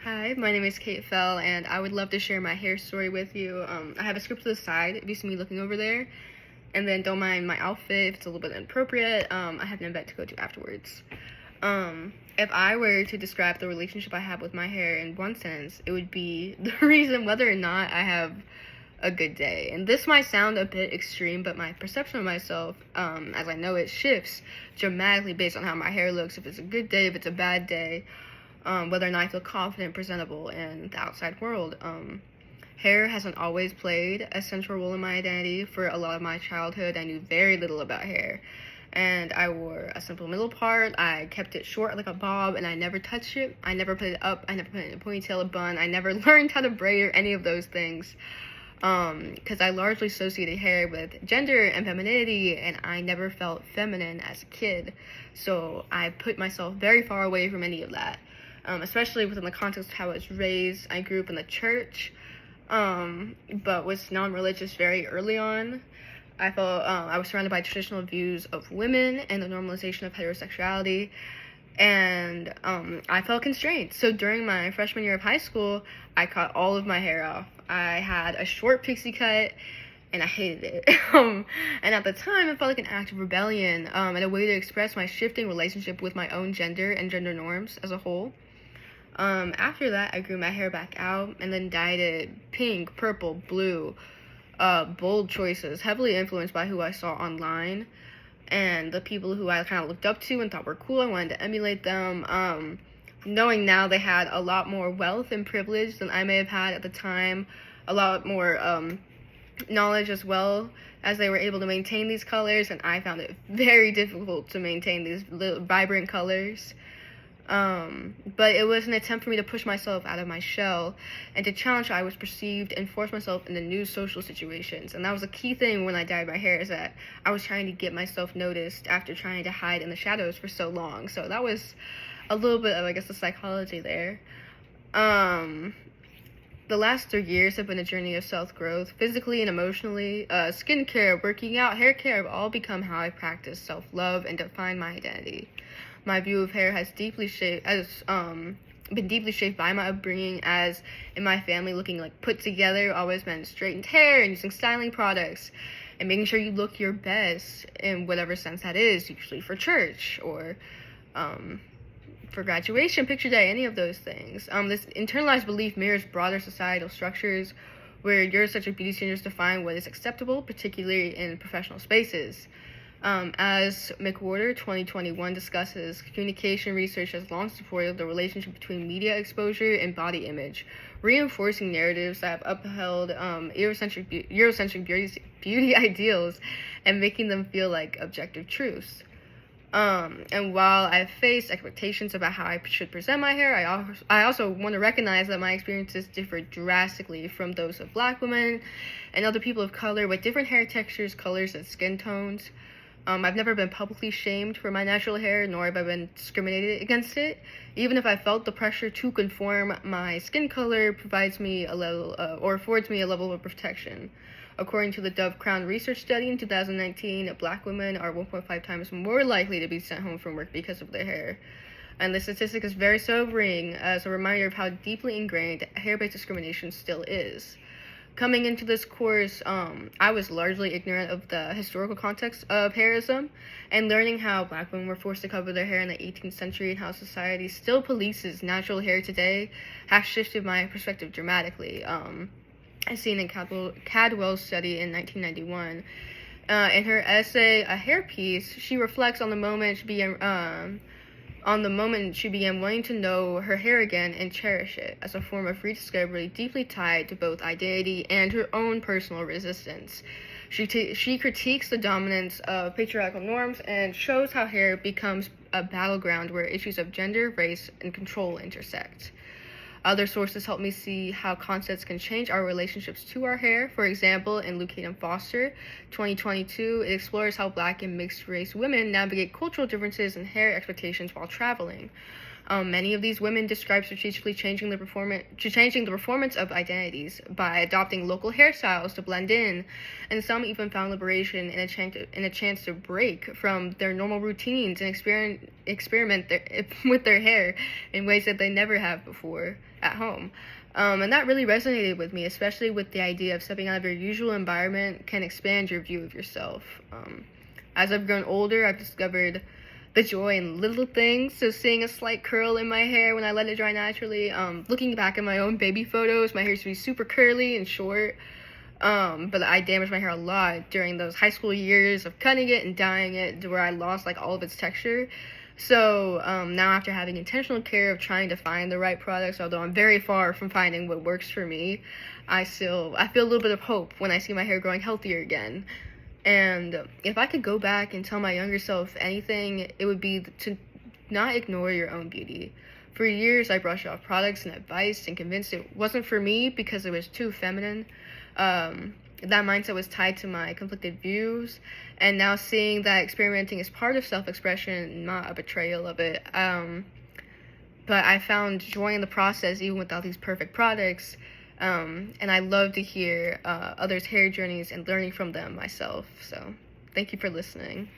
Hi, my name is Kate Fell, and I would love to share my hair story with you. I have a script to the side if you see me looking over there, and then don't mind my outfit if it's a little bit inappropriate. I have an event to go to afterwards. If I were to describe the relationship I have with my hair in one sentence, it would be the reason whether or not I have a good day. And this might sound a bit extreme, but my perception of myself, as I know it, shifts dramatically based on how my hair looks. If it's a good day, if it's a bad day, whether or not I feel confident, presentable in the outside world. Hair hasn't always played a central role in my identity. For a lot of my childhood, I knew very little about hair. And I wore a simple middle part. I kept it short like a bob, and I never touched it. I never put it up. I never put it in a ponytail, a bun. I never learned how to braid or any of those things. Because I largely associated hair with gender and femininity, and I never felt feminine as a kid. So I put myself very far away from any of that. Especially within the context of how I was raised. I grew up in the church, but was non-religious very early on. I felt I was surrounded by traditional views of women and the normalization of heterosexuality, and I felt constrained. So during my freshman year of high school, I cut all of my hair off. I had a short pixie cut, and I hated it. And at the time, it felt like an act of rebellion, and a way to express my shifting relationship with my own gender and gender norms as a whole. After that, I grew my hair back out and then dyed it pink, purple, blue, bold choices, heavily influenced by who I saw online and the people who I kind of looked up to and thought were cool. I wanted to emulate them. Knowing now they had a lot more wealth and privilege than I may have had at the time, a lot more knowledge as well, as they were able to maintain these colors, and I found it very difficult to maintain these vibrant colors. But it was an attempt for me to push myself out of my shell and to challenge how I was perceived and force myself into new social situations. And that was a key thing when I dyed my hair, is that I was trying to get myself noticed after trying to hide in the shadows for so long. So that was a little bit of, I guess, the psychology there. The last 3 years have been a journey of self-growth, physically and emotionally. Skincare, working out, hair care have all become how I practice self-love and define my identity. My view of hair has been deeply shaped by my upbringing, as in my family, looking like put together always meant straightened hair and using styling products and making sure you look your best in whatever sense that is, usually for church or for graduation, picture day, any of those things. This internalized belief mirrors broader societal structures where your such a beauty standards define what is acceptable, particularly in professional spaces. As McWhorter 2021 discusses, communication research has long supported the relationship between media exposure and body image, reinforcing narratives that have upheld Eurocentric beauty ideals and making them feel like objective truths. And while I've faced expectations about how I should present my hair, I also want to recognize that my experiences differ drastically from those of Black women and other people of color with different hair textures, colors, and skin tones. I've never been publicly shamed for my natural hair, nor have I been discriminated against it. Even if I felt the pressure to conform, my skin color provides me a level, or affords me a level of protection. According to the Dove Crown research study in 2019, Black women are 1.5 times more likely to be sent home from work because of their hair. And the statistic is very sobering as a reminder of how deeply ingrained hair-based discrimination still is. Coming into this course, I was largely ignorant of the historical context of hairism, and learning how Black women were forced to cover their hair in the 18th century and how society still polices natural hair today has shifted my perspective dramatically. As seen in Cadwell's study in 1991. In her essay, A Hair Piece, she reflects on the moment she began wanting to know her hair again and cherish it as a form of rediscovery deeply tied to both identity and her own personal resistance. She critiques the dominance of patriarchal norms and shows how hair becomes a battleground where issues of gender, race, and control intersect. Other sources help me see how concepts can change our relationships to our hair. For example, in Lucas and Foster, 2022, it explores how Black and mixed-race women navigate cultural differences in hair expectations while traveling. Many of these women describe strategically changing the performance of identities by adopting local hairstyles to blend in, and some even found liberation in a chance to break from their normal routines and experiment with their hair in ways that they never have before at home. And that really resonated with me, especially with the idea of stepping out of your usual environment can expand your view of yourself. As I've grown older, I've discovered the joy in little things. So seeing a slight curl in my hair when I let it dry naturally. Looking back at my own baby photos, my hair used to be super curly and short. But I damaged my hair a lot during those high school years of cutting it and dyeing it to where I lost like all of its texture. So now after having intentional care of trying to find the right products, although I'm very far from finding what works for me, I feel a little bit of hope when I see my hair growing healthier again. And if I could go back and tell my younger self anything, it would be to not ignore your own beauty. For years, I brushed off products and advice and convinced it wasn't for me because it was too feminine. That mindset was tied to my conflicted views, and now seeing that experimenting is part of self-expression, not a betrayal of it. But I found joy in the process even without these perfect products. And I love to hear others' hair journeys and learning from them myself. So thank you for listening.